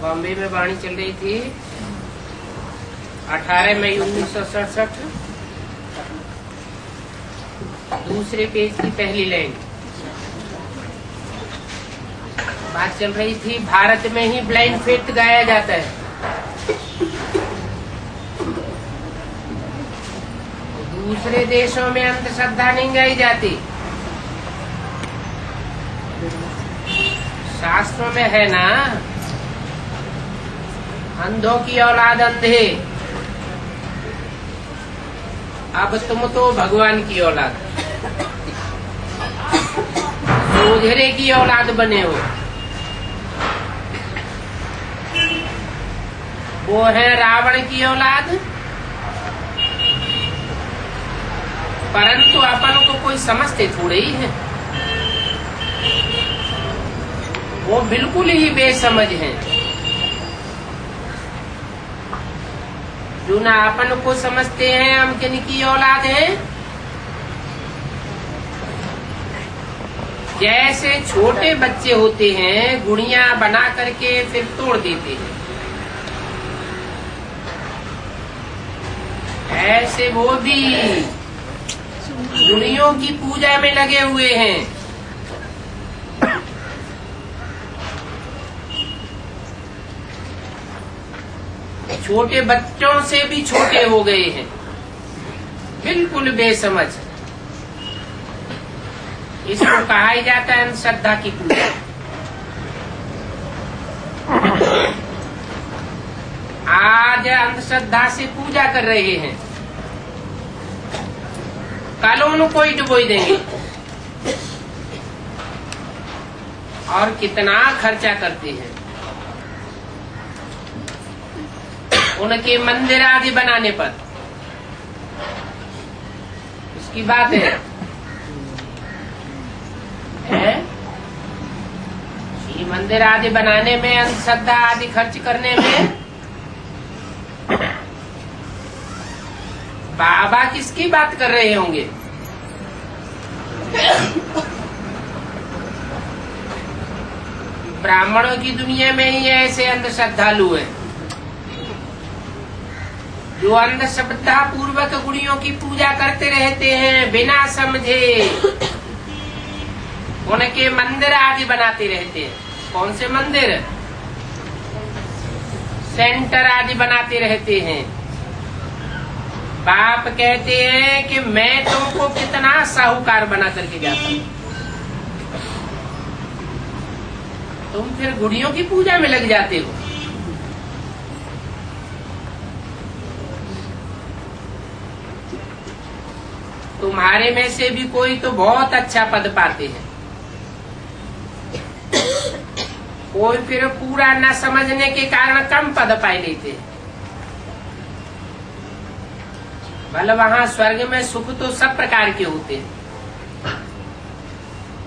बॉम्बे में वाणी चल रही थी 18 मई 1967, दूसरे पेज की पहली लाइन। बात चल रही थी भारत में ही ब्लाइंड फेथ गाया जाता है। दूसरे देशों में अंधश्रद्धा नहीं गाई जाती। शास्त्रों में है ना, अंधों की औलाद अंधे, अब तुम तो भगवान की औलाद, सोझरे की औलाद बने हो। वो है रावण की औलाद, परंतु अपन को कोई समझते थोड़े ही है। वो बिल्कुल ही बेसमझ हैं। जो ना अपन को समझते हैं हम किनकी औलाद हैं। जैसे छोटे बच्चे होते हैं, गुड़िया बना करके फिर तोड़ देते हैं, ऐसे वो भी गुड़ियों की पूजा में लगे हुए हैं। छोटे बच्चों से भी छोटे हो गए हैं, बिल्कुल बेसमझ। इसको कहा ही जाता है अंधश्रद्धा की पूजा। आज अंधश्रद्धा से पूजा कर रहे हैं, कल उनको ही डुबोई देंगे। और कितना खर्चा करते हैं उनके मंदिर आदि बनाने पर। उसकी बात है, ये मंदिर आदि बनाने में, अंधश्रद्धा आदि खर्च करने में बाबा किसकी बात कर रहे होंगे? ब्राह्मणों की दुनिया में ही ऐसे अंधश्रद्धालु है, जो अंधश्रद्धा पूर्वक गुड़ियों की पूजा करते रहते हैं बिना समझे। उनके मंदिर आदि बनाते रहते हैं। कौन से मंदिर? सेंटर आदि बनाते रहते हैं। बाप कहते हैं कि मैं तुमको कितना साहूकार बना करके जाता हूँ, तुम फिर गुड़ियों की पूजा में लग जाते हो। तुम्हारे में से भी कोई तो बहुत अच्छा पद पाते हैं, कोई फिर पूरा न समझने के कारण कम पद पाए लेते हैं। भले वहाँ स्वर्ग में सुख तो सब प्रकार के होते हैं,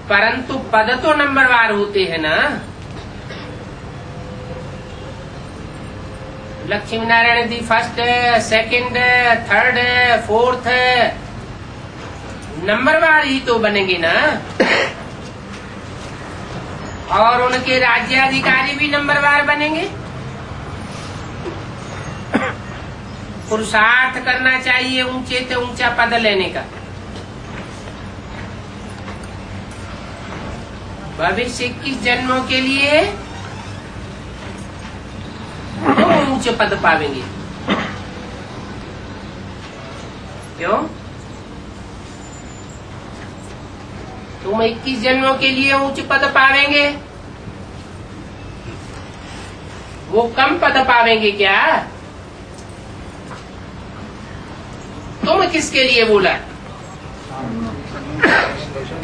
परंतु पद तो नंबरवार होते हैं ना। Lakshmi Narayan the first, second, third, fourth नंबरवार ही तो बनेंगे ना। और उनके राज्याधिकारी भी नंबरवार बनेंगे। पुरुषार्थ करना चाहिए ऊंचे से ऊंचा पद लेने का। भविष्य 21 जन्मों के लिए तो ऊंचे पद पावेंगे। क्यों? तुम 21 जन्मों के लिए ऊंचे पद पावेंगे, वो कम पद पावेंगे क्या? तुम किसके लिए बोला?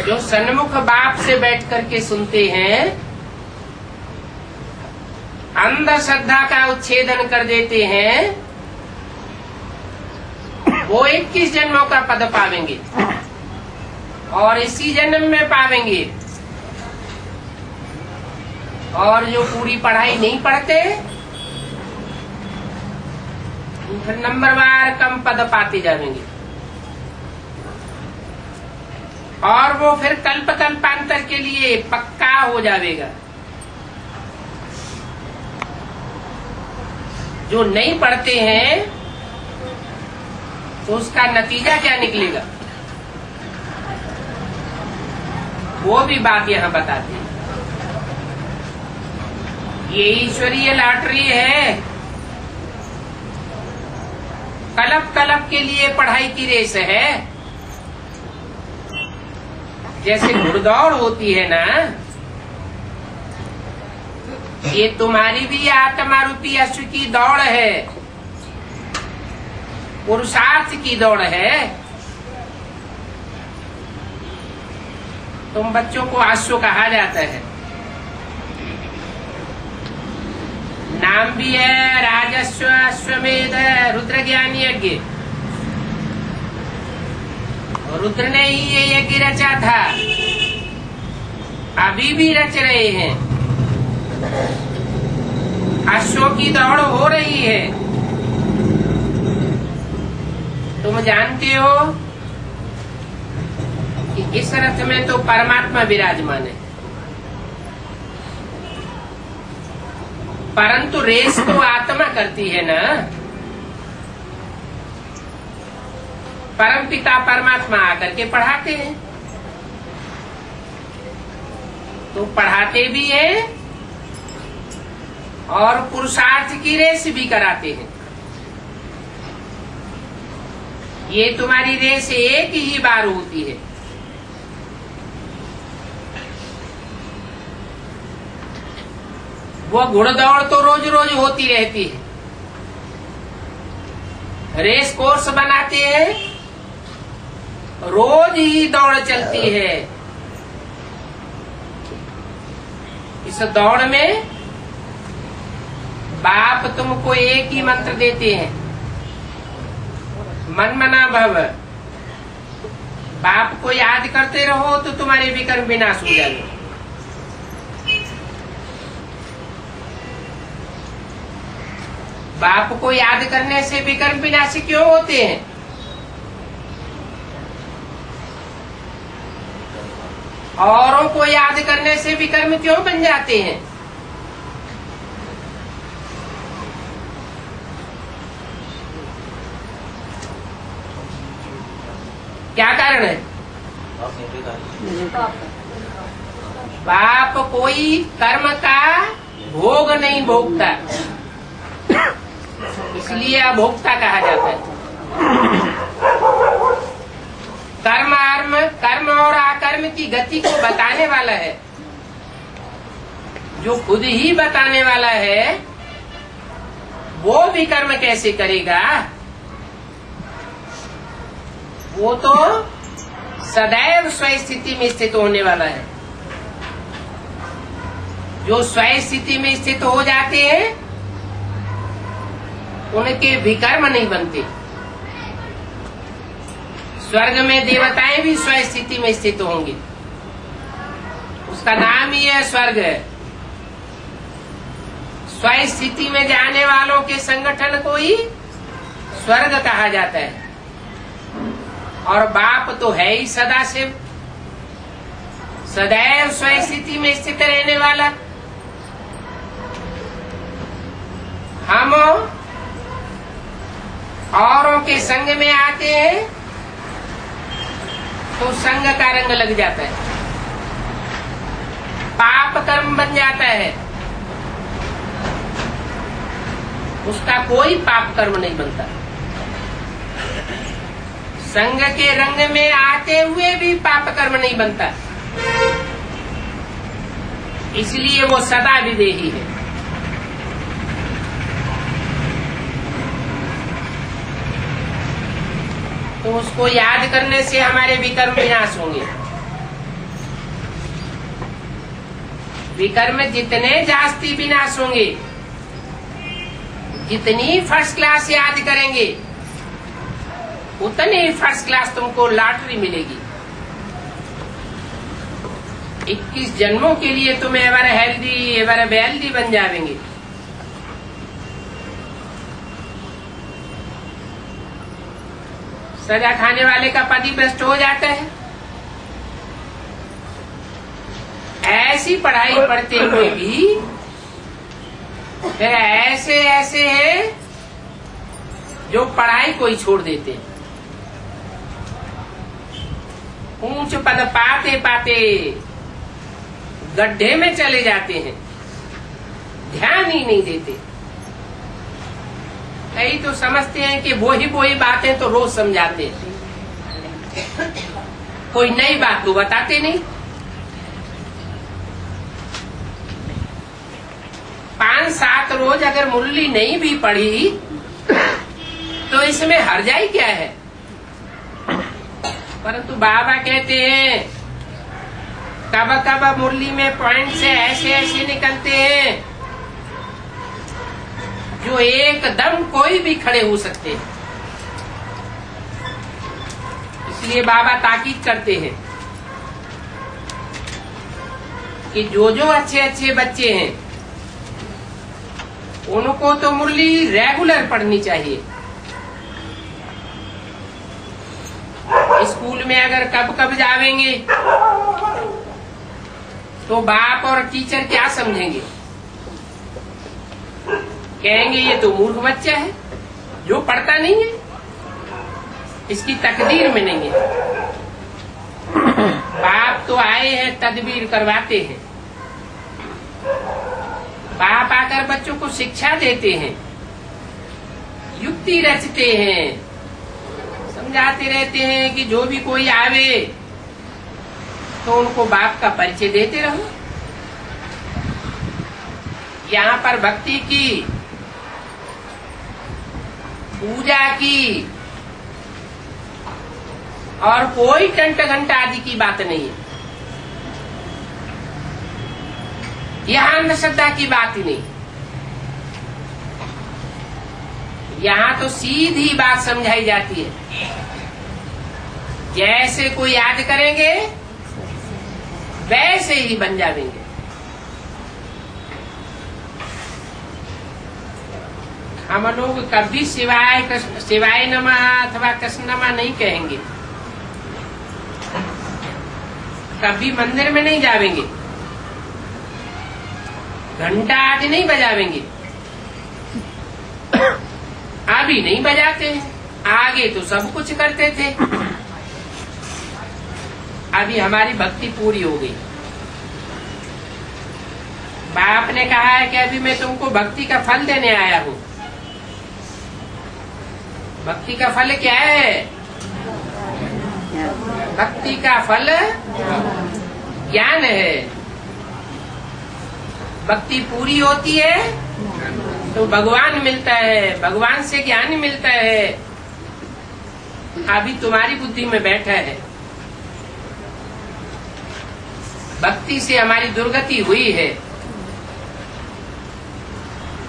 जो सन्मुख बाप से बैठ करके सुनते हैं, अंधश्रद्धा का उच्छेदन कर देते हैं, वो 21 जन्मों का पद पावेंगे और इसी जन्म में पावेंगे। और जो पूरी पढ़ाई नहीं पढ़ते, फिर नंबरवार कम पद पाते जाएंगे। और वो फिर कल्प कल्पांतर के लिए पक्का हो जाएगा। जो नहीं पढ़ते हैं तो उसका नतीजा क्या निकलेगा, वो भी बात यहाँ बताते हैं। ये ईश्वरीय लॉटरी है, कलप कलप के लिए पढ़ाई की रेस है। जैसे घुड़दौड़ होती है ना, ये तुम्हारी भी आत्मा रूपी अश्व की दौड़ है, पुरुषार्थ की दौड़ है। तुम बच्चों को अश्व कहा जाता है, नाम भी है राजस्व, अश्वमेध, रुद्र ज्ञान यज्ञ। रुद्र ने ही ये यज्ञ रचा था, अभी भी रच रहे हैं। अश्वों की दौड़ हो रही है। तुम जानते हो कि इस रथ में तो परमात्मा विराजमान है, परंतु रेस तो आत्मा करती है ना। परमपिता परमात्मा आकर के पढ़ाते हैं, तो पढ़ाते भी हैं और पुरुषार्थ की रेस भी कराते हैं। ये तुम्हारी रेस एक ही बार होती है। वो घुड़दौड़ तो रोज रोज होती रहती है। रेस कोर्स बनाते हैं, रोज ही दौड़ चलती है। इस दौड़ में बाप तुमको एक ही मंत्र देते हैं, मन मना भव। बाप को याद करते रहो तो तुम्हारे विकर्म विनाश हो जाएंगे। बाप को याद करने से विकर्म विनाशी क्यों होते हैं? औरों को याद करने से विकर्म क्यों बन जाते हैं? क्या कारण है? बाप कोई कर्म का भोग नहीं भोगता, इसलिए अभोक्ता कहा जाता है। कर्म और अकर्म की गति को बताने वाला है। जो खुद ही बताने वाला है वो भी कर्म कैसे करेगा? वो तो सदैव स्वय स्थिति में स्थित होने वाला है। जो स्वय स्थिति में स्थित हो जाते हैं उनके विकर्म नहीं बनते। स्वर्ग में देवताएं भी स्वय स्थिति में स्थित होंगे, उसका नाम ही है स्वर्ग। स्वय स्थिति में जाने वालों के संगठन को ही स्वर्ग कहा जाता है। और बाप तो है ही सदाशिव, सदैव स्वय स्थिति में स्थित रहने वाला। हम औरों के संग में आते हैं तो संग का रंग लग जाता है, पाप कर्म बन जाता है। उसका कोई पाप कर्म नहीं बनता। संग के रंग में आते हुए भी पाप कर्म नहीं बनता, इसलिए वो सदा विदेही है। तो उसको याद करने से हमारे विकर्म विनाश होंगे। विकर्म जितने जास्ती विनाश होंगे, जितनी फर्स्ट क्लास याद करेंगे, उतनी फर्स्ट क्लास तुमको लॉटरी मिलेगी। 21 जन्मों के लिए तुम एवर हेल्दी एवर वेल्दी बन जाएंगे। सजा खाने वाले का पति भ्रष्ट हो जाता है, ऐसी पढ़ाई पढ़ते हुए भी फिर ऐसे ऐसे हैं जो पढ़ाई को ही छोड़ देते हैं। ऊंच पद पाते पाते गड्ढे में चले जाते हैं, ध्यान ही नहीं देते। कई तो समझते हैं कि वो ही बातें तो रोज समझाते हैं, कोई नई बात तो बताते नहीं। 5-7 रोज अगर मुरली नहीं भी पढ़ी तो इसमें हर्जाई क्या है। परंतु बाबा कहते हैं कब कब मुरली में पॉइंट से ऐसे ऐसे निकलते हैं जो एकदम कोई भी खड़े हो सकते हैं। इसलिए बाबा ताकीद करते हैं कि जो अच्छे अच्छे बच्चे हैं उनको तो मुरली रेगुलर पढ़नी चाहिए। स्कूल में अगर कब कब जावेंगे तो बाप और टीचर क्या समझेंगे, कहेंगे ये तो मूर्ख बच्चा है जो पढ़ता नहीं है, इसकी तकदीर में नहीं है। बाप तो आए हैं तदबीर करवाते हैं, बाप आकर बच्चों को शिक्षा देते हैं, युक्ति रचते हैं, समझाते रहते हैं कि जो भी कोई आवे तो उनको बाप का परिचय देते रहो। यहाँ पर भक्ति की, पूजा की और कोई टंट घंटा आदि की बात नहीं है। यहाँ अंधश्रद्धा की बात ही नहीं, यहाँ तो सीधी बात समझाई जाती है। जैसे कोई याद करेंगे वैसे ही बन जाएंगे। हम लोग कभी शिवाय नमः अथवा कृष्ण नमः नहीं कहेंगे, कभी मंदिर में नहीं जावेंगे, घंटा आदि नहीं बजावेंगे, अभी नहीं बजाते हैं, आगे तो सब कुछ करते थे। अभी हमारी भक्ति पूरी हो गई। बाप ने कहा है कि अभी मैं तुमको भक्ति का फल देने आया हूँ। भक्ति का फल क्या है? भक्ति का फल ज्ञान है। भक्ति पूरी होती है तो भगवान मिलता है, भगवान से ज्ञान मिलता है। अभी तुम्हारी बुद्धि में बैठा है। भक्ति से हमारी दुर्गति हुई है।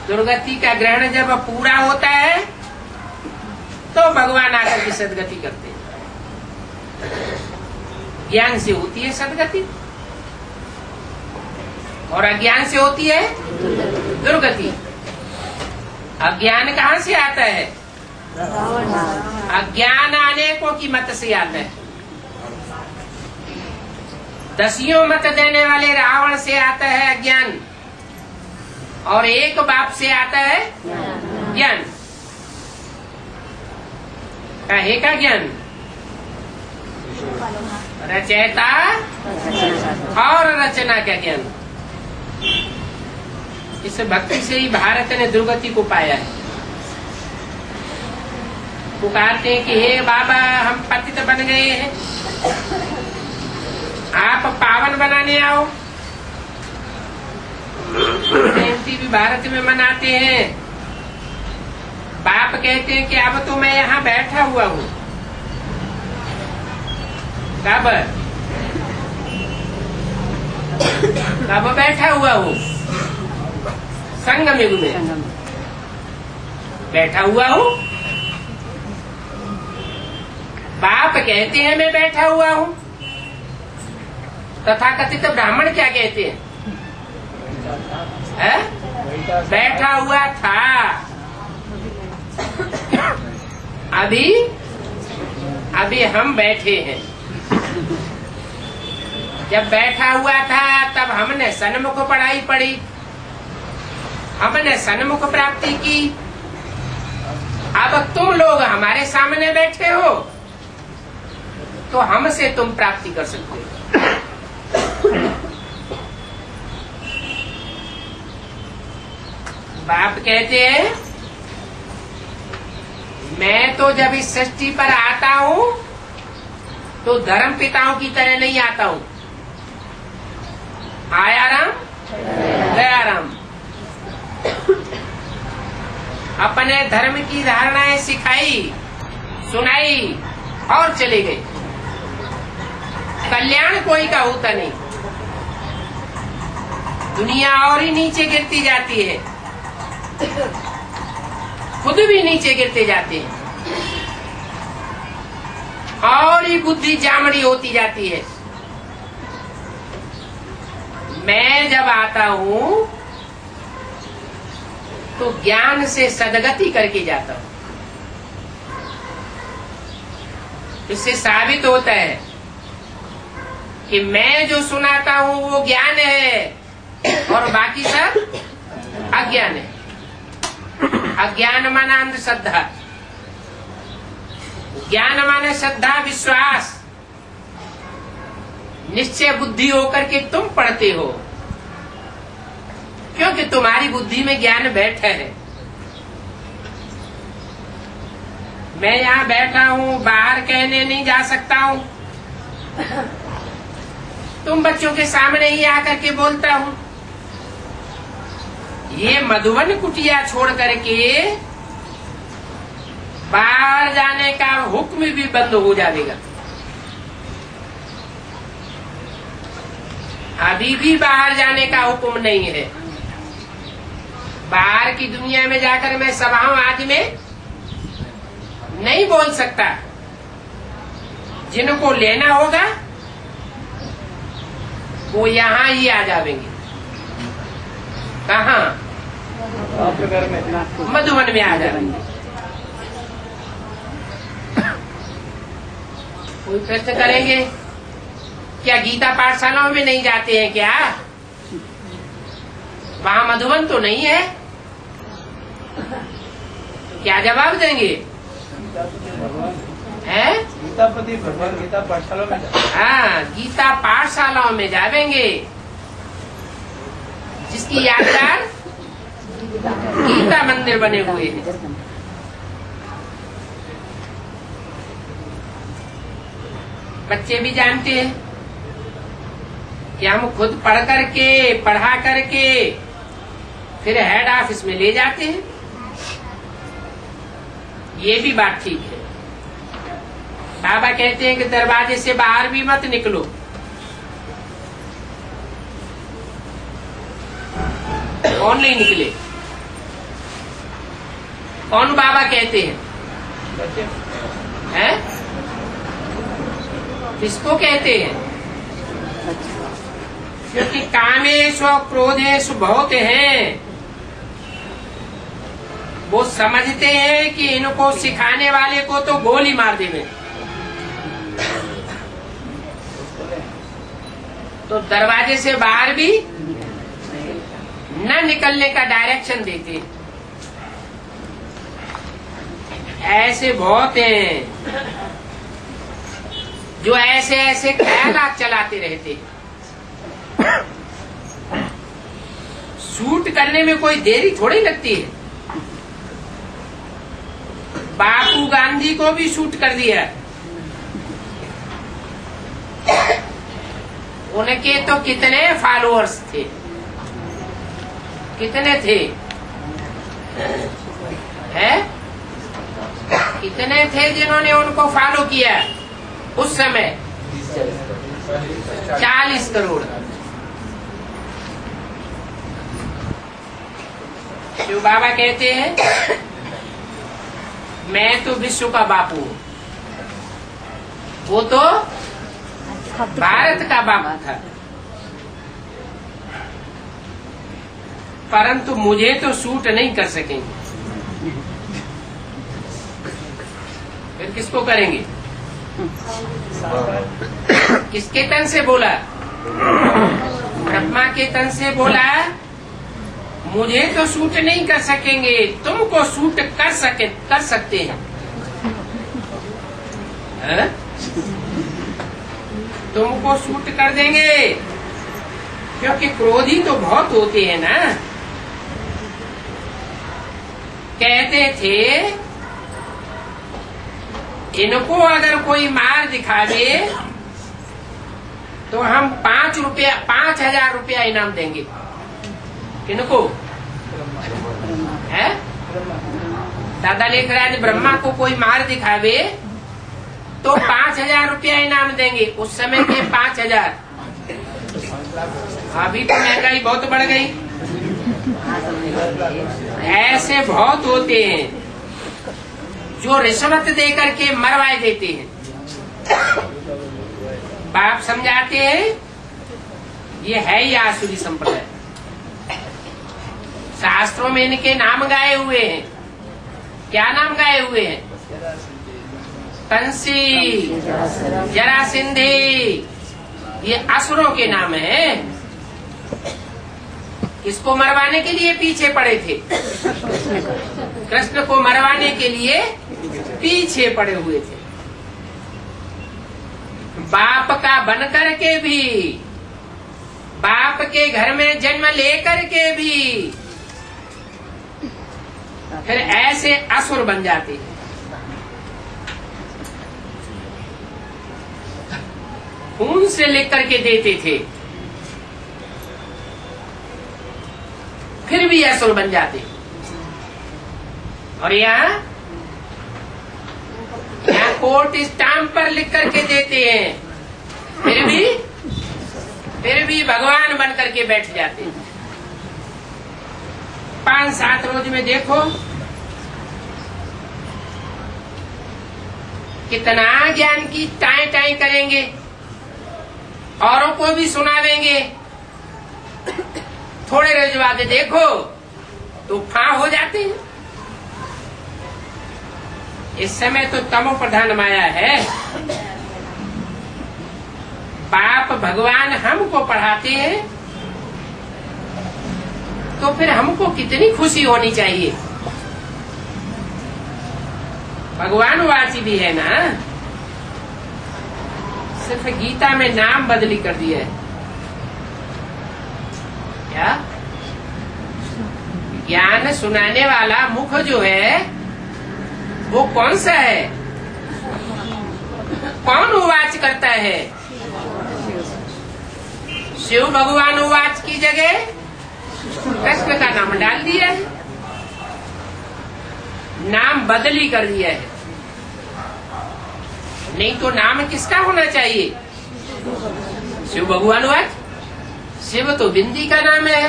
दुर्गति का ग्रहण जब पूरा होता है तो भगवान आकर की सदगति करते हैं। ज्ञान से होती है सदगति और अज्ञान से होती है दुर्गति। अज्ञान कहाँ से आता है? अज्ञान अनेकों की मत से आता है। 10 मत देने वाले रावण से आता है अज्ञान और एक बाप से आता है ज्ञान। काहे का ज्ञान? रचयिता और रचना का ज्ञान। इस भक्ति से ही भारत ने दुर्गति को पाया है। पुकारते हैं कि हे बाबा हम पतित बन गए हैं, आप पावन बनाने आओ। जयंती भी भारत में मनाते हैं। बाप कहते हैं कि अब तो मैं यहाँ बैठा हुआ हूँ। कब बैठा हुआ हूँ? संगम युग में बैठा हुआ हूँ। बाप कहते हैं मैं बैठा हुआ हूँ। तथाकथित ब्राह्मण क्या कहते हैं? बैठा हुआ था। अभी हम बैठे हैं। जब बैठा हुआ था तब हमने सन्मुख पढ़ाई पढ़ी, हमने सन्मुख प्राप्ति की। अब तुम लोग हमारे सामने बैठे हो तो हमसे तुम प्राप्ति कर सकते हो। बाप कहते हैं मैं तो जब इस सृष्टि पर आता हूं तो धर्म पिताओं की तरह नहीं आता हूं। आया राम गया राम। अपने धर्म की धारणाएं सिखाई, सुनाई और चले गए। कल्याण कोई का होता नहीं, दुनिया और ही नीचे गिरती जाती है, खुद भी नीचे गिरते जाते हैं और ही बुद्धि जामड़ी होती जाती है। मैं जब आता हूं तो ज्ञान से सदगति करके जाता हूं। इससे साबित होता है कि मैं जो सुनाता हूं वो ज्ञान है और बाकी सब अज्ञान है। अज्ञान माना अंधश्रद्धा, ज्ञान माने श्रद्धा विश्वास, निश्चय बुद्धि होकर के तुम पढ़ते हो क्योंकि तुम्हारी बुद्धि में ज्ञान बैठा है। मैं यहाँ बैठा हूँ, बाहर कहने नहीं जा सकता हूँ, तुम बच्चों के सामने ही आकर के बोलता हूँ। ये मधुबन कुटिया छोड़ करके बाहर जाने का हुक्म भी बंद हो जाएगा। अभी भी बाहर जाने का हुक्म नहीं है। बाहर की दुनिया में जाकर मैं सभाओं आदि में नहीं बोल सकता। जिनको लेना होगा वो यहाँ ही आ जाएंगे। कहाँ? मधुबन में आ जाएंगे। कोई प्रश्न करेंगे क्या गीता पाठशालाओं में नहीं जाते हैं क्या? वहाँ मधुबन तो नहीं है, क्या जवाब देंगे? हैं? गीतापति भगवान गीता पाठशाला में हाँ, गीता पाठशालाओं में जावेंगे जिसकी यादगार गीता मंदिर बने हुए हैं। बच्चे भी जानते हैं कि हम खुद पढ़ करके पढ़ा करके फिर हेड ऑफिस में ले जाते हैं। ये भी बात ठीक है। बाबा कहते हैं कि दरवाजे से बाहर भी मत निकलो। कौन नहीं निकले? कौन बाबा कहते हैं? हैं? किसको कहते हैं? क्योंकि कामेश और क्रोधेश बहुत हैं। वो समझते हैं कि इनको सिखाने वाले को तो गोली मार देंगे। तो दरवाजे से बाहर भी न निकलने का डायरेक्शन देते हैं। ऐसे बहुत हैं जो ऐसे ऐसे ख्यालात चलाते रहते हैं। शूट करने में कोई देरी थोड़ी लगती है। बापू गांधी को भी शूट कर दिया। उनके तो कितने फॉलोअर्स थे, कितने थे? है? कितने थे जिन्होंने उनको फॉलो किया उस समय? 40 करोड़। शिव बाबा कहते हैं मैं तो विश्व का बापू हूँ, वो तो भारत का बापू था, परंतु मुझे तो सूट नहीं कर सकेंगे। फिर किसको करेंगे? किसके तन से बोला? ब्रह्मा के तन से बोला, मुझे तो सूट नहीं कर सकेंगे, तुमको सूट कर सकते हैं। तुमको सूट कर देंगे, क्योंकि क्रोधी तो बहुत होते हैं ना। कहते थे इनको अगर कोई मार दिखा दे तो हम 5,000 रुपया इनाम देंगे। किनको है? दादा लिख रहा है, ब्रह्मा को कोई मार दिखावे तो 5,000 रुपया इनाम देंगे। उस समय के 5,000, अभी तो महंगाई बहुत बढ़ गई। ऐसे बहुत होते हैं जो रिश्वत देकर के मरवाए देते हैं। बाप समझाते हैं ये है ही आसुरी संप्रदाय। शास्त्रों में इनके नाम गाए हुए हैं। क्या नाम गाए हुए हैं? कंसी, जरासिंधी, ये असुरों के नाम है। किसको मरवाने के लिए पीछे पड़े थे? कृष्ण को मरवाने के लिए पीछे पड़े हुए थे। बाप का बन करके भी, बाप के घर में जन्म लेकर के भी फिर ऐसे असुर बन जाते हैं। खून से लिख करके देते थे, फिर भी असुर बन जाते। और यहाँ कोर्ट स्टाम्प पर लिख करके देते हैं, फिर भी भगवान बन करके बैठ जाते हैं। 5-7 रोज में देखो कितना ज्ञान की टाई टाई करेंगे, औरों को भी सुनावेंगे। थोड़े रोज बाद देखो तो फां हो जाते हैं। इस समय तो तमो प्रधान माया है। बाप भगवान हमको पढ़ाते हैं तो फिर हमको कितनी खुशी होनी चाहिए। भगवान वाची भी है ना, सिर्फ गीता में नाम बदली कर दिया है। क्या? ज्ञान सुनाने वाला मुख जो है वो कौन सा है? कौन उवाच करता है? शिव भगवान उवाच की जगह कृष्ण का नाम डाल दिया है, नाम बदली कर दिया है। नहीं तो नाम किसका होना चाहिए? शिव भगवान उवाच। शिव तो बिंदी का नाम है,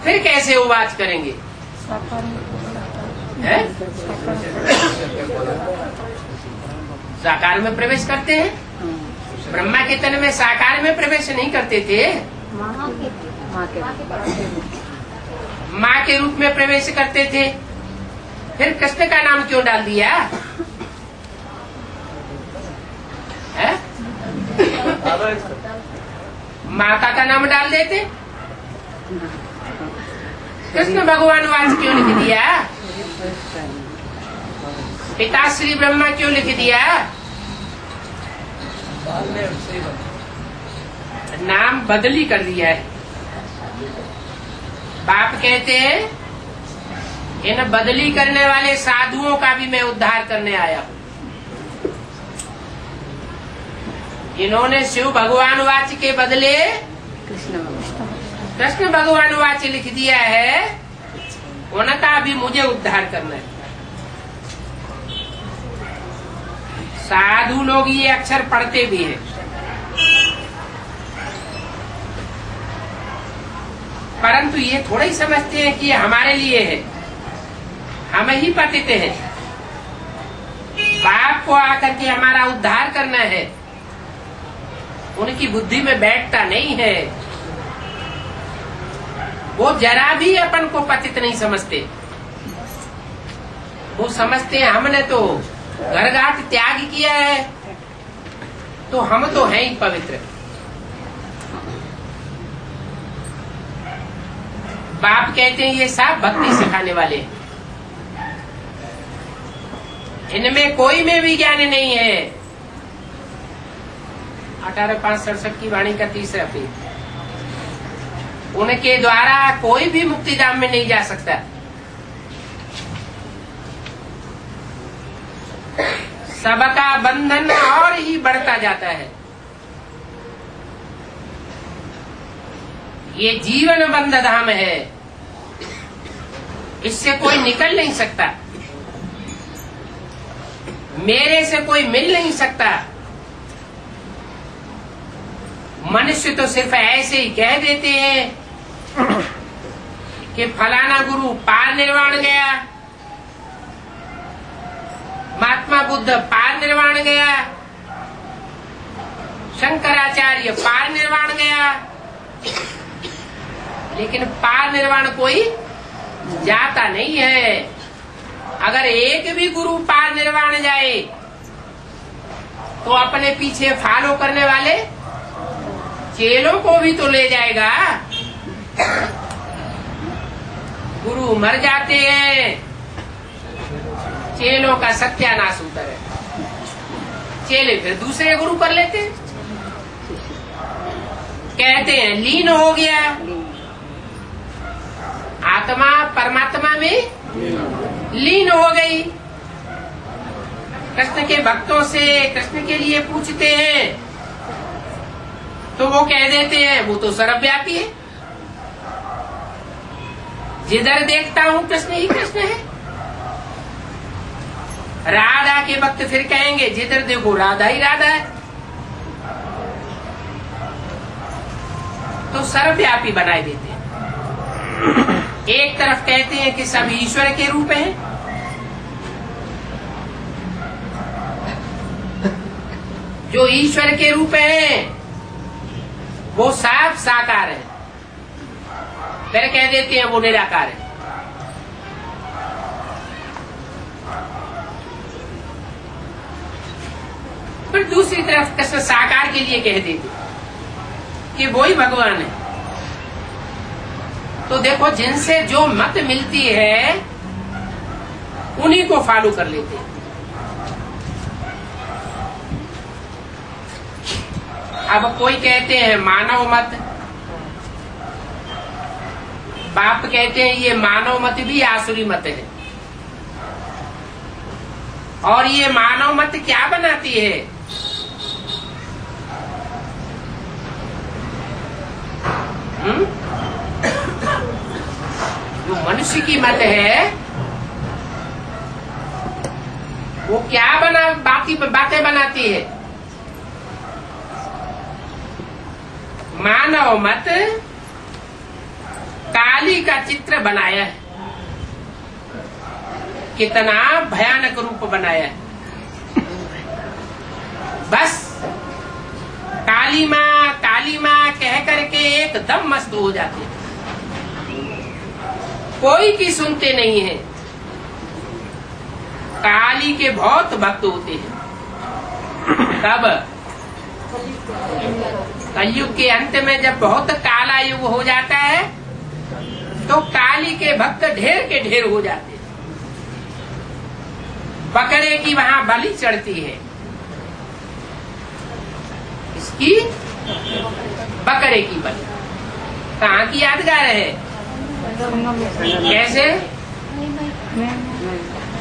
फिर कैसे उवाच करेंगे? है? साकार में प्रवेश करते हैं। ब्रह्मा के तन में साकार में प्रवेश नहीं करते थे, माँ के रूप में प्रवेश करते थे। फिर कृष्ण का नाम क्यों डाल दिया है? माता का नाम डाल देते। कृष्ण भगवान वाच क्यों लिख दिया? पिताश्री ब्रह्मा क्यों लिख दिया? नाम बदली कर दिया है। बाप कहते हैं इन बदली करने वाले साधुओं का भी मैं उद्धार करने आया हूँ। इन्होंने शिव भगवान वाच के बदले कृष्ण भगवान वाच लिख दिया है, उनका भी मुझे उद्धार करना है। साधु लोग ये अक्षर पढ़ते भी हैं, परंतु ये थोड़ा ही समझते हैं कि ये हमारे लिए है, हम ही पतित हैं। बाप को आकर के हमारा उद्धार करना है, उनकी बुद्धि में बैठता नहीं है। वो जरा भी अपन को पतित नहीं समझते। वो समझते हैं हमने तो घर घाट त्याग किया है तो हम तो हैं ही पवित्र। बाप कहते हैं ये सब भक्ति सिखाने वाले हैं, इनमें कोई में भी ज्ञान नहीं है। 18/5/67 की वाणी का तीसरा पेज। उनके द्वारा कोई भी मुक्तिधाम में नहीं जा सकता। सबका बंधन और ही बढ़ता जाता है। ये जीवन बंध धाम है, इससे कोई निकल नहीं सकता, मेरे से कोई मिल नहीं सकता। मनुष्य तो सिर्फ ऐसे ही कह देते हैं कि फलाना गुरु पार निर्वाण गया, महात्मा बुद्ध पार निर्वाण गया, शंकराचार्य पार निर्वाण गया, लेकिन पार निर्वाण कोई जाता नहीं है। अगर एक भी गुरु पार निर्वाण जाए तो अपने पीछे फॉलो करने वाले चेलों को भी तो ले जाएगा। गुरु मर जाते हैं, चेलों का सत्यानाश होता है, चेले फिर दूसरे गुरु कर लेते हैं। कहते हैं लीन हो गया, आत्मा परमात्मा में लीन हो गई। कृष्ण के भक्तों से कृष्ण के लिए पूछते हैं तो वो कह देते हैं वो तो सर्वव्यापी है, जिधर देखता हूँ कृष्ण ही कृष्ण है। राधा के भक्त फिर कहेंगे जिधर देखो राधा ही राधा है। तो सर्वव्यापी बनाए देते हैं। एक तरफ कहते हैं कि सब ईश्वर के रूप हैं, जो ईश्वर के रूप हैं वो सब साकार है, फिर कह देते हैं वो निराकार है। फिर दूसरी तरफ कृष्ण साकार के लिए कह देते कि वो ही भगवान है। तो देखो जिनसे जो मत मिलती है उन्हीं को फॉलो कर लेते हैं। अब कोई कहते हैं मानव मत, बाप कहते हैं ये मानव मत भी आसुरी मत है। और ये मानव मत क्या बनाती है? जो मनुष्य की मत है वो क्या बातें बनाती है? मानव मत काली का चित्र बनाया है, कितना भयानक रूप बनाया है। बस काली माँ कह करके एकदम मस्त हो जाते हैं, कोई की सुनते नहीं है। काली के बहुत भक्त होते हैं। तब कलयुग के अंत में जब बहुत काला युग हो जाता है तो काली के भक्त ढेर के ढेर हो जाते हैं। बकरे की वहां बलि चढ़ती है, इसकी बकरे की बलि कहाँ की यादगार है? कैसे?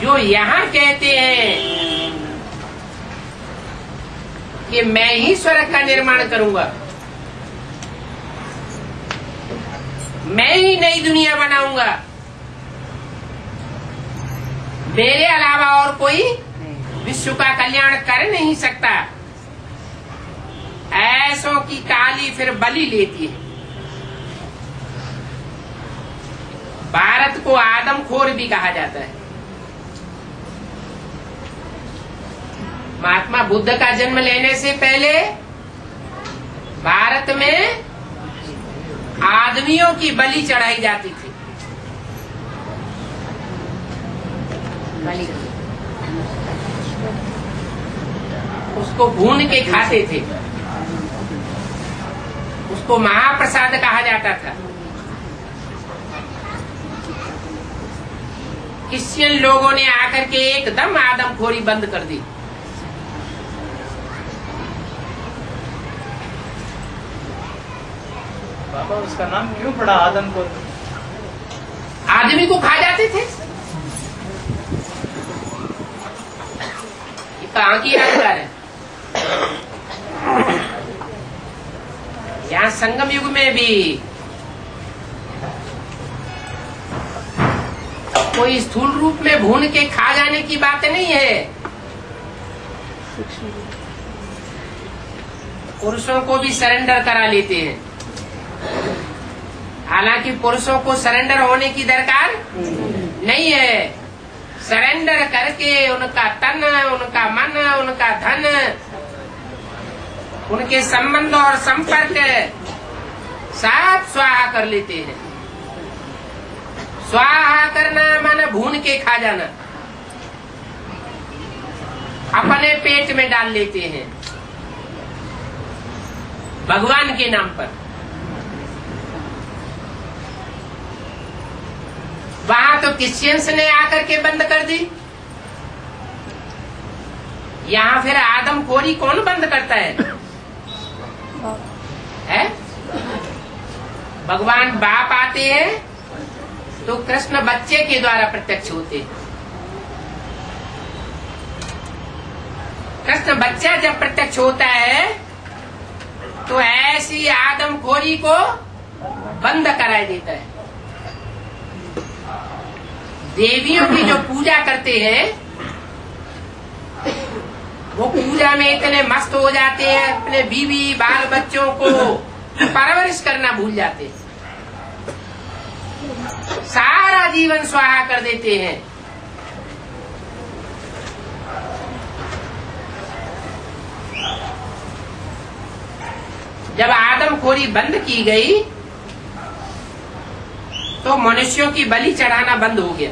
जो यहाँ कहते हैं कि मैं ही स्वर्ग का निर्माण करूंगा, मैं ही नई दुनिया बनाऊंगा, मेरे अलावा और कोई विश्व का कल्याण कर नहीं सकता, ऐसों की काली फिर बलि लेती है। भारत को आदमखोर भी कहा जाता है। महात्मा बुद्ध का जन्म लेने से पहले भारत में आदमियों की बलि चढ़ाई जाती थी। उसको भून के खाते थे, उसको महाप्रसाद कहा जाता था। क्रिश्चियन लोगों ने आकर के एकदम आदमखोरी बंद कर दी। बाबा उसका नाम क्यों पड़ा आदम को? आदमी को खा जाते थे। ये कहाँ की यादगार है? यहाँ संगम युग में भी कोई स्थूल रूप में भून के खा जाने की बात नहीं है। पुरुषों को भी सरेंडर करा लेते हैं। हालांकि पुरुषों को सरेंडर होने की दरकार नहीं है। सरेंडर करके उनका तन, उनका मन, उनका धन, उनके संबंध और संपर्क सब स्वाहा कर लेते हैं। स्वाहा करना माने भून के खा जाना, अपने पेट में डाल लेते हैं भगवान के नाम पर। वहां तो क्रिश्चियंस ने आकर के बंद कर दी। यहाँ फिर आदमखोरी कौन बंद करता है? भगवान बाप आते हैं तो कृष्ण बच्चे के द्वारा प्रत्यक्ष होते हैं। कृष्ण बच्चा जब प्रत्यक्ष होता है तो ऐसी आदमखोरी को बंद करा देता है। देवियों की जो पूजा करते हैं वो पूजा में इतने मस्त हो जाते हैं, अपने बीवी बाल बच्चों को परवरिश करना भूल जाते हैं, सारा जीवन स्वाहा कर देते हैं। जब आदमखोरी बंद की गई तो मनुष्यों की बलि चढ़ाना बंद हो गया।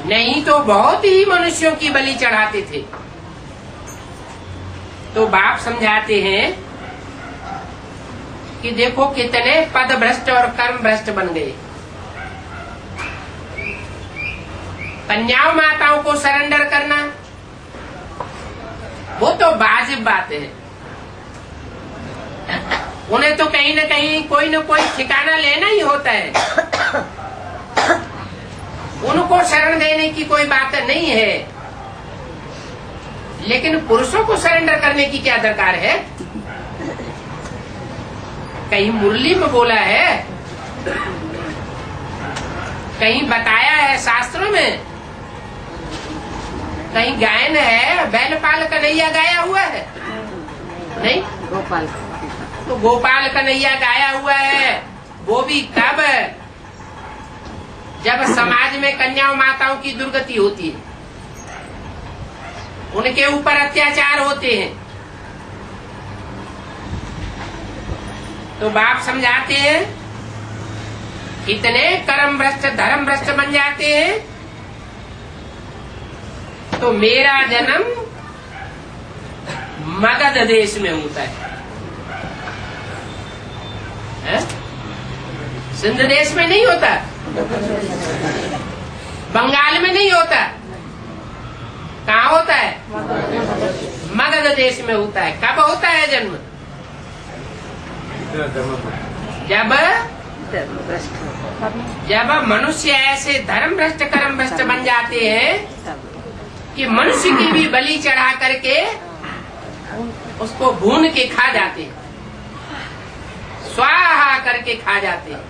नहीं तो बहुत ही मनुष्यों की बलि चढ़ाते थे। तो बाप समझाते हैं कि देखो कितने पद भ्रष्ट और कर्म भ्रष्ट बन गए। कन्याओं माताओं को सरेंडर करना वो तो वाजिब बात है। उन्हें तो कहीं न कहीं कोई न कोई ठिकाना लेना ही होता है। उनको शरण देने की कोई बात नहीं है। लेकिन पुरुषों को सरेंडर करने की क्या दरकार है? कहीं मुरली में बोला है, कहीं बताया है शास्त्रों में, कहीं गायन है, बैलपाल कन्हैया गाया हुआ है? नहीं, गोपाल। तो गोपाल कन्हैया गाया हुआ है वो भी कब? जब समाज में कन्याओं माताओं की दुर्गति होती है, उनके ऊपर अत्याचार होते हैं, तो बाप समझाते हैं इतने कर्म भ्रष्ट धर्म भ्रष्ट बन जाते हैं। तो मेरा जन्म मगध देश में होता है? सिंध देश में नहीं होता, बंगाल में नहीं होता, कहाँ होता है? मगध देश में होता है। कब होता है जन्म? जब मनुष्य ऐसे धर्म भ्रष्ट कर्म भ्रष्ट बन जाते हैं कि मनुष्य की भी बलि चढ़ा करके उसको भून के खा जाते हैं, स्वाहा करके खा जाते हैं।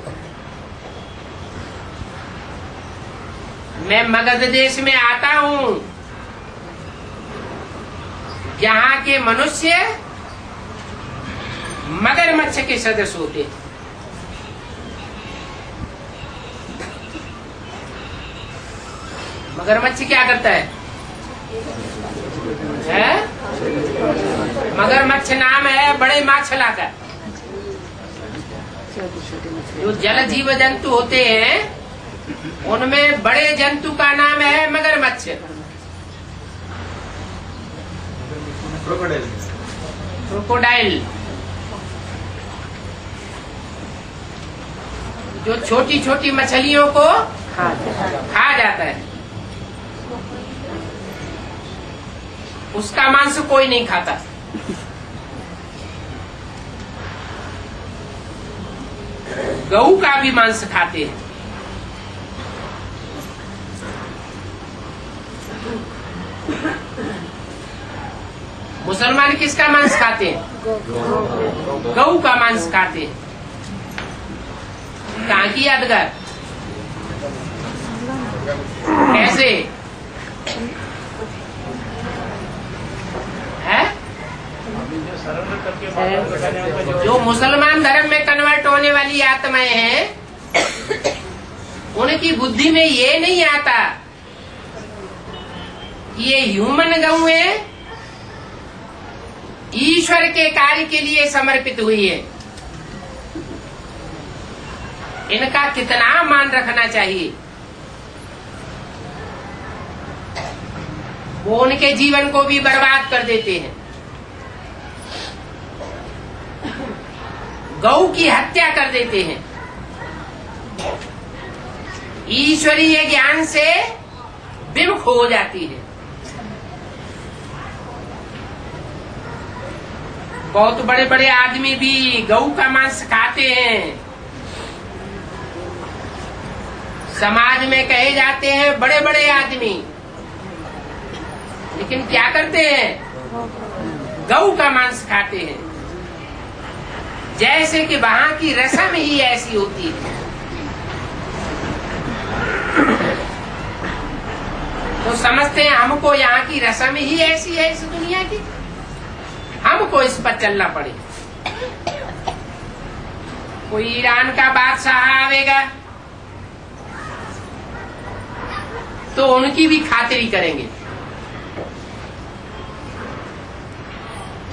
मैं मगध देश में आता हूँ जहाँ के मनुष्य मगरमच्छ के सदस्य होते। मगरमच्छ क्या करता है? मगरमच्छ नाम है बड़े माछला का। जो जल जीव जंतु होते हैं उनमें बड़े जंतु का नाम है मगरमच्छ। क्रोकोडाइल। जो छोटी छोटी मछलियों को खा जाता है, उसका मांस कोई नहीं खाता। गऊ का भी मांस खाते हैं। मुसलमान किसका मांस खाते हैं? गऊ का मांस खाते हैं। कहाँ की यादगार? कैसे है? जो मुसलमान धर्म में कन्वर्ट होने वाली आत्माएं हैं, उनकी बुद्धि में ये नहीं आता ये ह्यूमन गऊ है, ईश्वर के कार्य के लिए समर्पित हुई है, इनका कितना मान रखना चाहिए। वो उनके जीवन को भी बर्बाद कर देते हैं। गऊ की हत्या कर देते हैं। ईश्वरीय ज्ञान से विमुख हो जाती है। बहुत बड़े बड़े आदमी भी गऊ का मांस खाते हैं। समाज में कहे जाते हैं बड़े बड़े आदमी, लेकिन क्या करते हैं? गऊ का मांस खाते हैं। जैसे कि वहां की रस्म ही ऐसी होती है। तो समझते हैं हमको यहाँ की रस्म ही ऐसी है इस दुनिया की, हमको इस पर चलना पड़े। कोई ईरान का बादशाह आवेगा तो उनकी भी खातिरी करेंगे।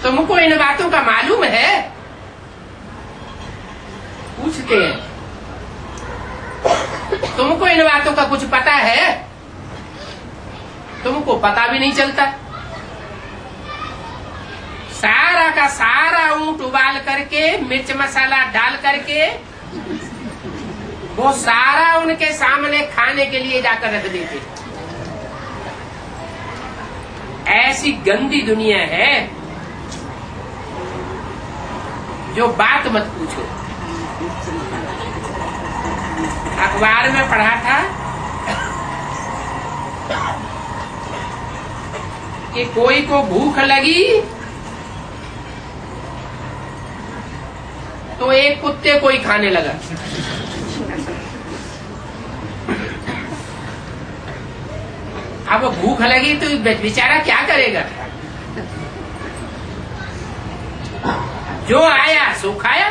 तुमको इन बातों का मालूम है? पूछते हैं, तुमको इन बातों का कुछ पता है? तुमको पता भी नहीं चलता। सारा का सारा ऊंट उबाल करके मिर्च मसाला डाल करके वो सारा उनके सामने खाने के लिए जाकर रख देते। ऐसी गंदी दुनिया है, जो बात मत पूछो। अखबार में पढ़ा था कि कोई को भूख लगी तो एक कुत्ते को ही खाने लगा। अब भूख लगी तो बेचारा क्या करेगा? जो आया सो खाया।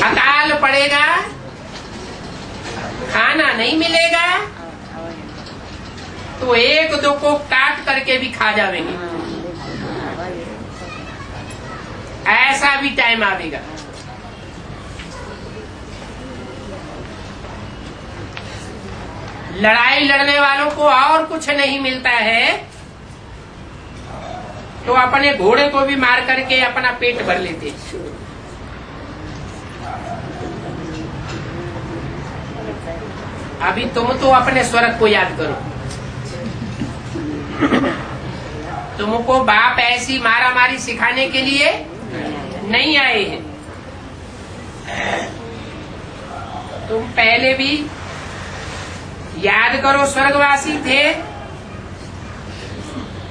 अकाल पड़ेगा, खाना नहीं मिलेगा तो एक दो को काट करके भी खा जाएंगे। ऐसा भी टाइम आएगा। लड़ाई लड़ने वालों को और कुछ नहीं मिलता है तो अपने घोड़े को भी मार करके अपना पेट भर लेते। अभी तुम तो अपने स्वर्ग को याद करो। तुमको बाप ऐसी मारा मारी सिखाने के लिए नहीं आए हैं। तुम पहले भी याद करो, स्वर्गवासी थे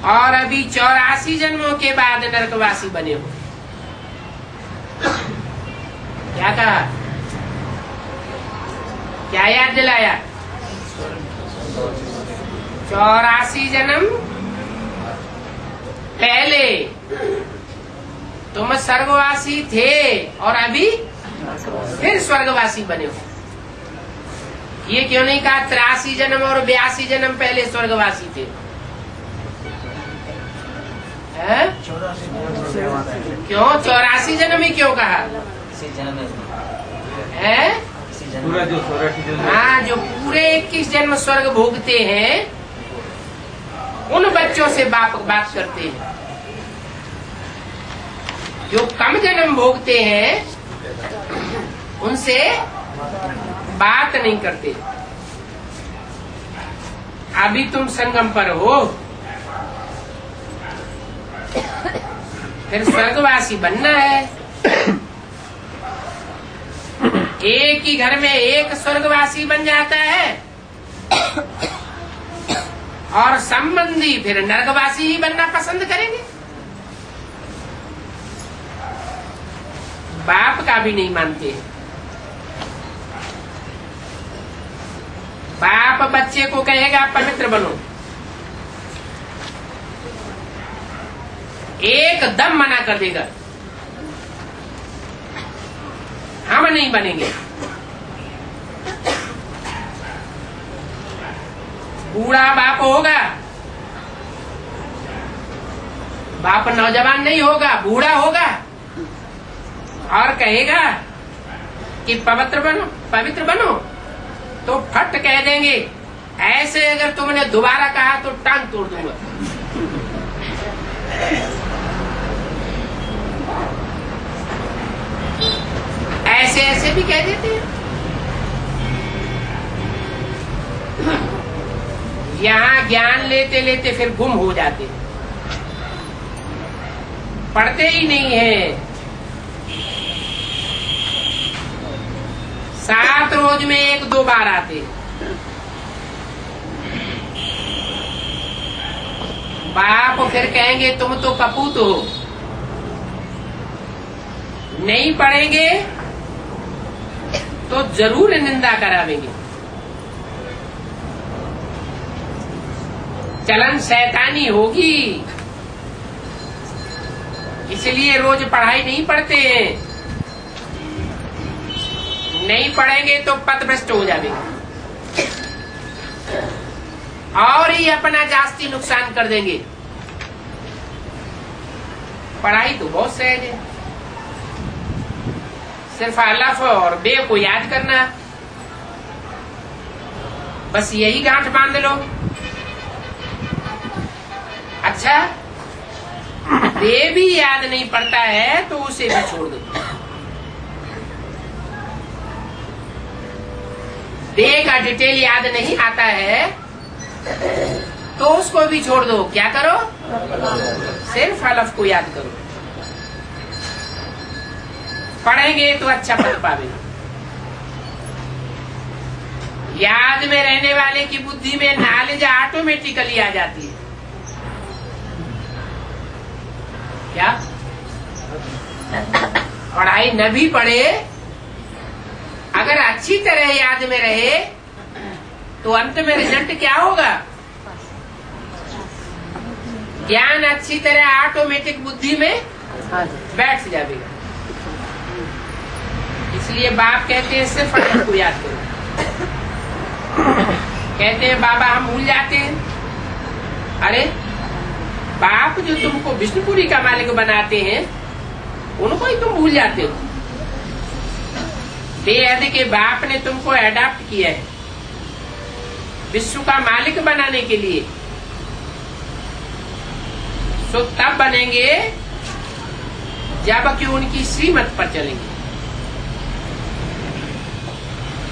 और अभी 84 जन्मों के बाद नरकवासी बने हो। क्या कहा? क्या याद दिलाया? 84 जन्म पहले तुम स्वर्गवासी थे और अभी फिर स्वर्गवासी बने हो। ये क्यों नहीं कहा 83 जन्म और 82 जन्म पहले स्वर्गवासी थे? क्यों 84 जन्म ही क्यों कहा है? हाँ, जो पूरे 21 जन्म स्वर्ग भोगते हैं उन बच्चों से बात करते हैं। जो कम जन्म भोगते हैं उनसे बात नहीं करते। अभी तुम संगम पर हो, फिर स्वर्गवासी बनना है। एक ही घर में एक स्वर्गवासी बन जाता है और संबंधी फिर नरकवासी ही बनना पसंद करेंगे। बाप का भी नहीं मानते। बाप बच्चे को कहेगा पवित्र बनो, एकदम मना कर देगा, हम नहीं बनेंगे। बूढ़ा बाप होगा, बाप नौजवान नहीं होगा, बूढ़ा होगा और कहेगा कि पवित्र बनो, तो फट कह देंगे, ऐसे अगर तुमने दोबारा कहा तो टांग तोड़ दूंगा। ऐसे ऐसे भी कह देते हैं। यहाँ ज्ञान लेते लेते फिर गुम हो जाते हैं, पढ़ते ही नहीं है। 7 रोज में 1-2 बार आते हैं। बाप फिर कहेंगे तुम तो कपूत हो, नहीं पढ़ेंगे तो जरूर निंदा करावेंगे। चलन शैतानी होगी, इसलिए रोज पढ़ाई नहीं पढ़ते हैं। नहीं पढ़ेंगे तो पथभ्रष्ट हो जाएंगे और ही अपना जास्ती नुकसान कर देंगे। पढ़ाई तो बहुत सहज है, सिर्फ अलफ और बे को याद करना, बस यही गांठ बांध लो। अच्छा, बे भी याद नहीं पड़ता है तो उसे भी छोड़ दो। बे का डिटेल याद नहीं आता है तो उसको भी छोड़ दो। क्या करो? सिर्फ अलफ को याद करो। पढ़ेंगे तो अच्छा पद पावेंगे। याद में रहने वाले की बुद्धि में नॉलेज ऑटोमेटिकली आ जाती है। क्या? पढ़ाई न भी पढ़े, अगर अच्छी तरह याद में रहे तो अंत में रिजल्ट क्या होगा? ज्ञान अच्छी तरह ऑटोमेटिक बुद्धि में बैठ जाएगा। इसलिए बाप कहते हैं सिर्फ अल्लाह को याद करो। कहते हैं बाबा हम भूल जाते हैं। अरे बाप जो तुमको विष्णुपुरी का मालिक बनाते हैं उनको ही तुम भूल जाते हो। बेहद के बाप ने तुमको अडॉप्ट किया है विश्व का मालिक बनाने के लिए। सो तब बनेंगे जबकि उनकी श्रीमत पर चलेंगे।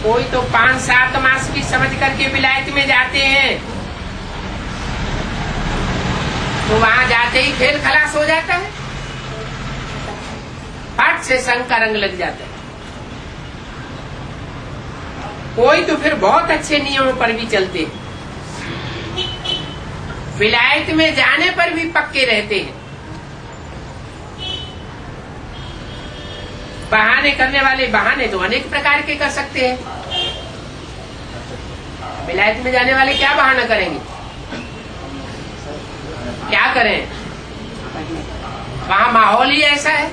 कोई तो 5-7 मास की समझ करके विलायत में जाते हैं तो वहां जाते ही खेल खलास हो जाता है, फट से संग का रंग लग जाता है। कोई तो फिर बहुत अच्छे नियमों पर भी चलते हैं, विलायत में जाने पर भी पक्के रहते हैं। बहाने करने वाले बहाने तो अनेक प्रकार के कर सकते हैं। विलायत में जाने वाले क्या बहाना करेंगे? क्या करें? वहां माहौल ही ऐसा है।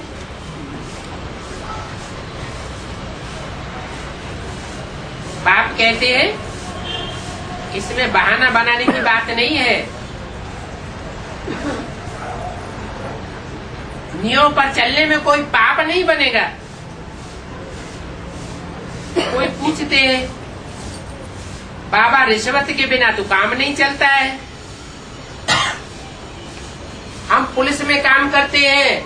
बाप कहते हैं इसमें बहाना बनाने की बात नहीं है। नियमों पर चलने में कोई पाप नहीं बनेगा। कोई पूछते हैं बाबा रिश्वत के बिना तो काम नहीं चलता है, हम पुलिस में काम करते हैं,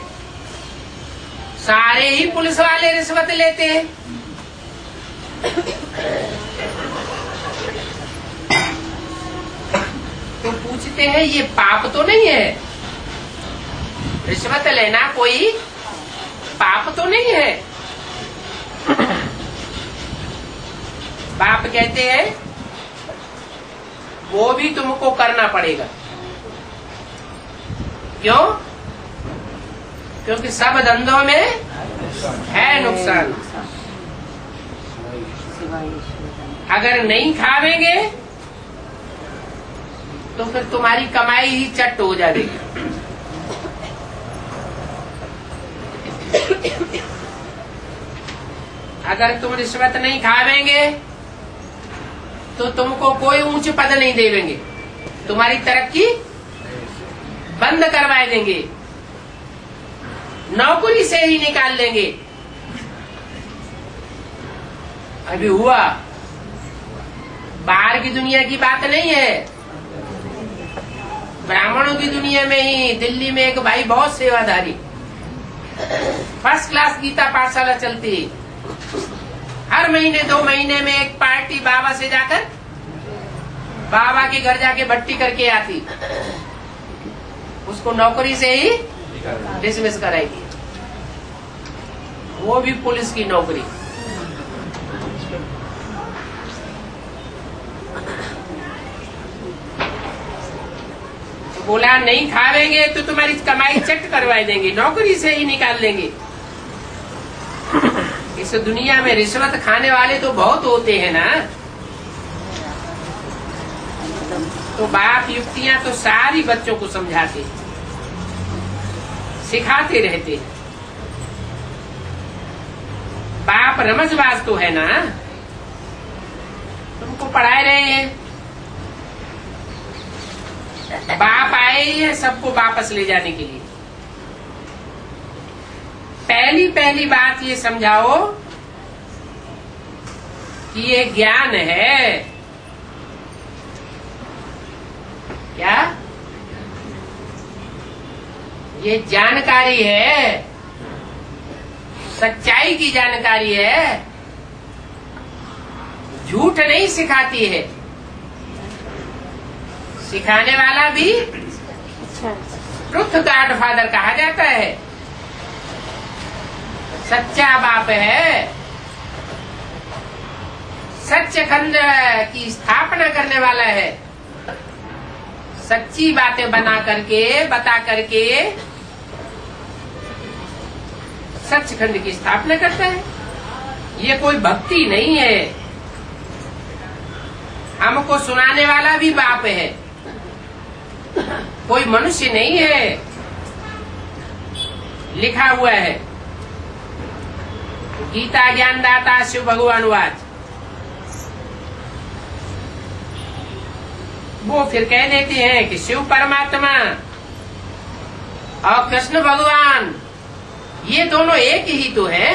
सारे ही पुलिस वाले रिश्वत लेते हैं। तो पूछते हैं ये पाप तो नहीं है? रिश्वत लेना कोई पाप तो नहीं है? बाप कहते हैं वो भी तुमको करना पड़ेगा। क्यों? क्योंकि सब धंधों में है नुकसान। अगर नहीं खावेंगे तो फिर तुम्हारी कमाई ही चट हो जाएगी। अगर तुम रिश्वत नहीं खावेंगे तो तुमको कोई ऊंच पद नहीं देवेंगे, तुम्हारी तरक्की बंद करवा देंगे, नौकरी से ही निकाल देंगे। अभी हुआ, बाहर की दुनिया की बात नहीं है, ब्राह्मणों की दुनिया में ही दिल्ली में एक भाई बहुत सेवाधारी, फर्स्ट क्लास गीता पाठशाला चलती, हर महीने 2 महीने में एक पार्टी बाबा से जाकर बाबा के घर जाके भट्टी करके आती, उसको नौकरी से ही डिसमिस कराएगी, वो भी पुलिस की नौकरी। बोला नहीं खावेंगे तो तुम्हारी कमाई चट करवा देंगे, नौकरी से ही निकाल देंगे। इस दुनिया में रिश्वत खाने वाले तो बहुत होते हैं ना। तो बाप युक्तियां तो सारी बच्चों को समझाते, सिखाते रहते। बाप रमजबाज तो है ना, तुमको पढ़ाए रहे हैं। बाप आए ही है सबको वापस ले जाने के लिए। पहली बात ये समझाओ कि ये ज्ञान है। क्या? ये जानकारी है, सच्चाई की जानकारी है, झूठ नहीं सिखाती है। सिखाने वाला भी ट्रुथ गॉडफादर कहा जाता है, सच्चा बाप है, सच्चखंड की स्थापना करने वाला है, सच्ची बातें बना करके बता करके सच्चखंड की स्थापना करता है। ये कोई भक्ति नहीं है। हमको सुनाने वाला भी बाप है, कोई मनुष्य नहीं है। लिखा हुआ है गीता ज्ञानदाता शिव भगवान वाच। वो फिर कह देते हैं कि शिव परमात्मा और कृष्ण भगवान ये दोनों एक ही तो है।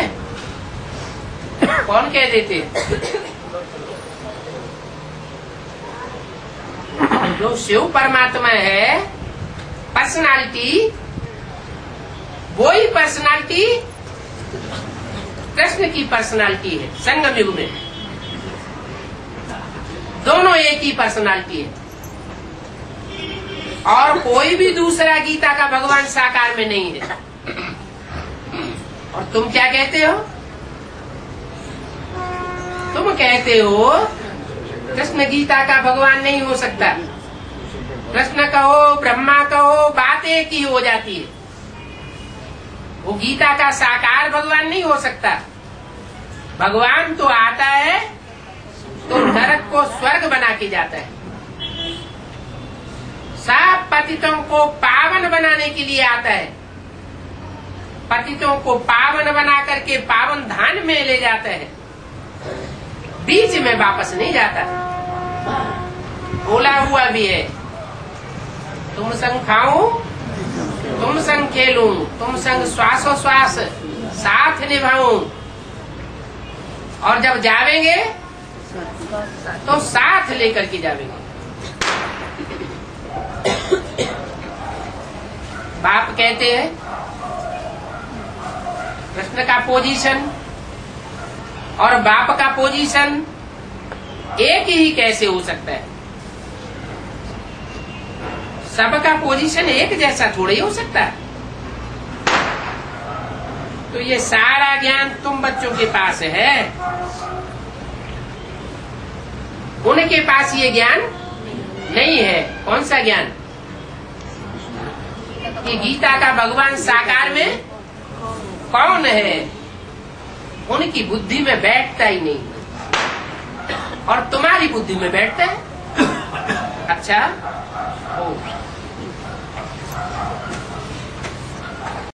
कौन कह देते? जो शिव परमात्मा है पर्सनालिटी, वो ही पर्सनालिटी कृष्ण की पर्सनालिटी है। संगम युग में दोनों एक ही पर्सनालिटी है, और कोई भी दूसरा गीता का भगवान साकार में नहीं है। और तुम क्या कहते हो? तुम कहते हो कृष्ण गीता का भगवान नहीं हो सकता। कृष्ण कहो ब्रह्मा कहो बात एक ही हो जाती है। वो गीता का साकार भगवान नहीं हो सकता। भगवान तो आता है तो नरक को स्वर्ग बना के जाता है, सब पतितों को पावन बनाने के लिए आता है, पतितों को पावन बना करके पावन धाम में ले जाता है, बीच में वापस नहीं जाता। बोला हुआ भी है, तुम संग खाऊं तुम संग खेलूं, तुम संग श्वासोश्वास साथ निभाऊं, और जब जावेंगे तो साथ लेकर के जावेंगे। बाप कहते हैं कृष्ण का पोजीशन और बाप का पोजीशन एक ही कैसे हो सकता है? सबका पोजीशन एक जैसा थोड़ा ही हो सकता है। तो ये सारा ज्ञान तुम बच्चों के पास है, उनके पास ये ज्ञान नहीं है। कौन सा ज्ञान? कि गीता का भगवान साकार में कौन है, उनकी बुद्धि में बैठता ही नहीं, और तुम्हारी बुद्धि में बैठता है। अच्छा, ओ